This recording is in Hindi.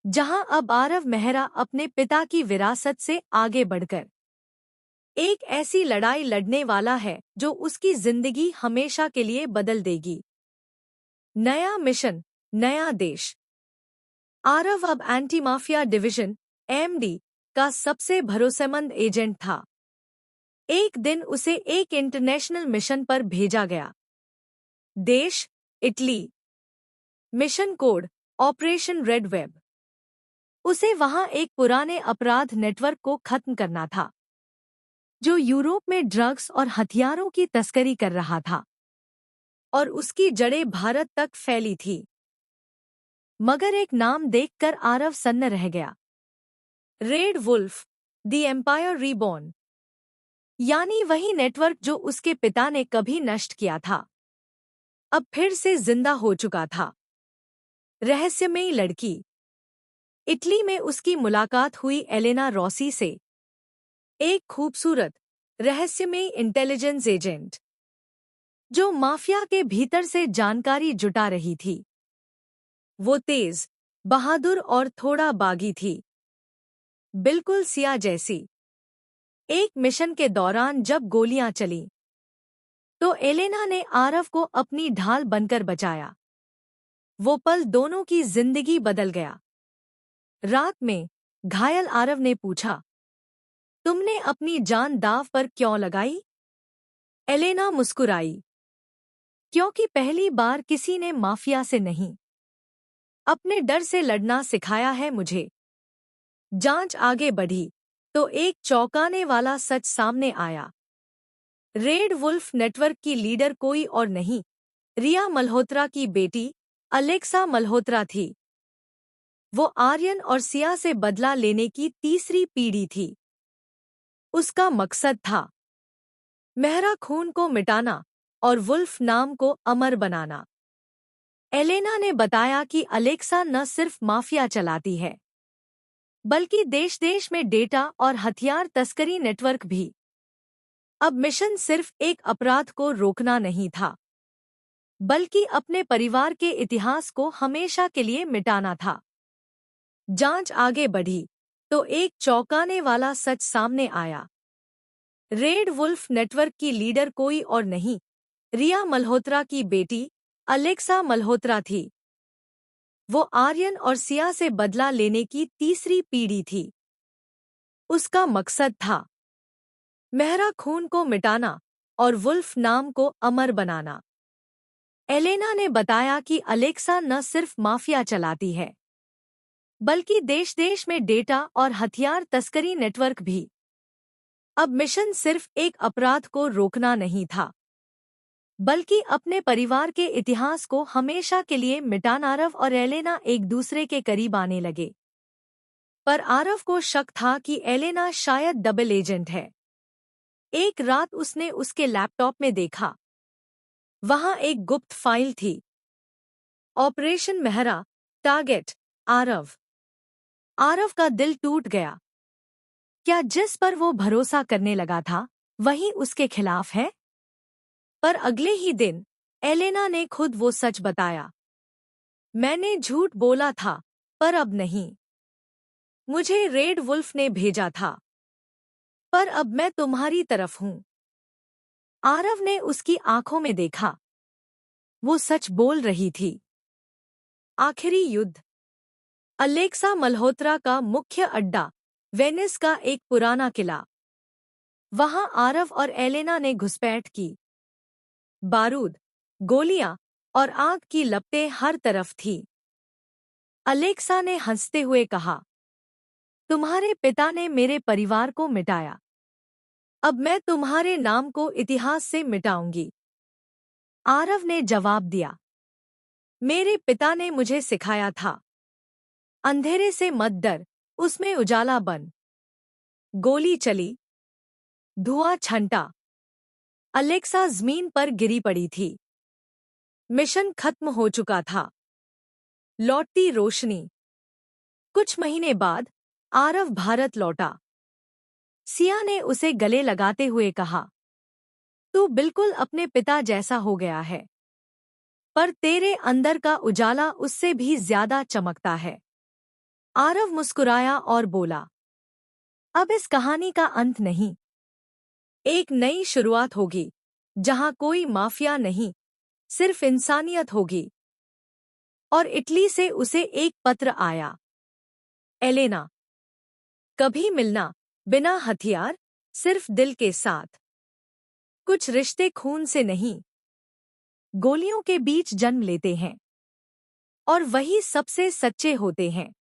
जहां अब आरव मेहरा अपने पिता की विरासत से आगे बढ़कर एक ऐसी लड़ाई लड़ने वाला है जो उसकी जिंदगी हमेशा के लिए बदल देगी। नया मिशन, नया देश। आरव अब एंटी माफिया डिवीजन एमडी का सबसे भरोसेमंद एजेंट था। एक दिन उसे एक इंटरनेशनल मिशन पर भेजा गया। देश Italy. Mission code operation red web. उसे वहां एक पुराने अपराध नेटवर्क को खत्म करना था जो यूरोप में ड्रग्स और हथियारों की तस्करी कर रहा था और उसकी जड़ें भारत तक फैली थी। मगर एक नाम देखकर आरव सन्न रह गया। Red wolf, the empire reborn. यानी वही नेटवर्क जो उसके पिता ने कभी नष्ट किया था, अब फिर से जिंदा हो चुका था। रहस्यमयी लड़की। इटली में उसकी मुलाकात हुई एलेना रॉसी से, एक खूबसूरत रहस्यमयी इंटेलिजेंस एजेंट जो माफिया के भीतर से जानकारी जुटा रही थी। वो तेज, बहादुर और थोड़ा बागी थी, बिल्कुल सिया जैसी। एक मिशन के दौरान जब गोलियां चलीं, तो एलेना ने आरव को अपनी ढाल बनकर बचाया। वो पल दोनों की जिंदगी बदल गया। रात में घायल आरव ने पूछा, तुमने अपनी जान दांव पर क्यों लगाई? एलेना मुस्कुराई, क्योंकि पहली बार किसी ने माफिया से नहीं, अपने डर से लड़ना सिखाया है मुझे। जांच आगे बढ़ी तो एक चौंकाने वाला सच सामने आया। रेड वुल्फ नेटवर्क की लीडर कोई और नहीं, रिया मल्होत्रा की बेटी अलेक्सा मल्होत्रा थी। वो आर्यन और सिया से बदला लेने की तीसरी पीढ़ी थी। उसका मकसद था मेहरा खून को मिटाना और वुल्फ नाम को अमर बनाना। एलेना ने बताया कि अलेक्सा न सिर्फ माफिया चलाती है, बल्कि देश देश में डेटा और हथियार तस्करी नेटवर्क भी। अब मिशन सिर्फ एक अपराध को रोकना नहीं था, बल्कि अपने परिवार के इतिहास को हमेशा के लिए मिटाना था। जांच आगे बढ़ी तो एक चौंकाने वाला सच सामने आया। रेड वुल्फ नेटवर्क की लीडर कोई और नहीं, रिया मल्होत्रा की बेटी अलेक्सा मल्होत्रा थी। वो आर्यन और सिया से बदला लेने की तीसरी पीढ़ी थी। उसका मकसद था मेहरा खून को मिटाना और वुल्फ नाम को अमर बनाना। एलेना ने बताया कि अलेक्सा न सिर्फ माफिया चलाती है, बल्कि देश देश में डेटा और हथियार तस्करी नेटवर्क भी। अब मिशन सिर्फ एक अपराध को रोकना नहीं था, बल्कि अपने परिवार के इतिहास को हमेशा के लिए मिटाना। आरव और एलेना एक दूसरे के करीब आने लगे, पर आरव को शक था कि एलेना शायद डबल एजेंट है। एक रात उसने उसके लैपटॉप में देखा, वहां एक गुप्त फाइल थी। Operation Mehra, target Aarav. आरव का दिल टूट गया। क्या जिस पर वो भरोसा करने लगा था वही उसके खिलाफ है? पर अगले ही दिन एलेना ने खुद वो सच बताया। मैंने झूठ बोला था, पर अब नहीं। मुझे रेड वुल्फ ने भेजा था, पर अब मैं तुम्हारी तरफ हूं। आरव ने उसकी आंखों में देखा, वो सच बोल रही थी। आखिरी युद्ध। अलेक्सा मल्होत्रा का मुख्य अड्डा, वेनिस का एक पुराना किला। वहां आरव और एलेना ने घुसपैठ की। बारूद, गोलियां और आग की लपटें हर तरफ थी। अलेक्सा ने हंसते हुए कहा, तुम्हारे पिता ने मेरे परिवार को मिटाया, अब मैं तुम्हारे नाम को इतिहास से मिटाऊंगी। आरव ने जवाब दिया, मेरे पिता ने मुझे सिखाया था, अंधेरे से मत डर, उसमें उजाला बन। गोली चली, धुआं छंटा। अलेक्सा जमीन पर गिरी पड़ी थी। मिशन खत्म हो चुका था। लौटती रोशनी। कुछ महीने बाद आरव भारत लौटा। सिया ने उसे गले लगाते हुए कहा, तू बिल्कुल अपने पिता जैसा हो गया है, पर तेरे अंदर का उजाला उससे भी ज्यादा चमकता है। आरव मुस्कुराया और बोला, अब इस कहानी का अंत नहीं, एक नई शुरुआत होगी, जहां कोई माफिया नहीं, सिर्फ इंसानियत होगी। और इटली से उसे एक पत्र आया। एलेना, कभी मिलना, बिना हथियार, सिर्फ दिल के साथ। कुछ रिश्ते खून से नहीं, गोलियों के बीच जन्म लेते हैं, और वही सबसे सच्चे होते हैं।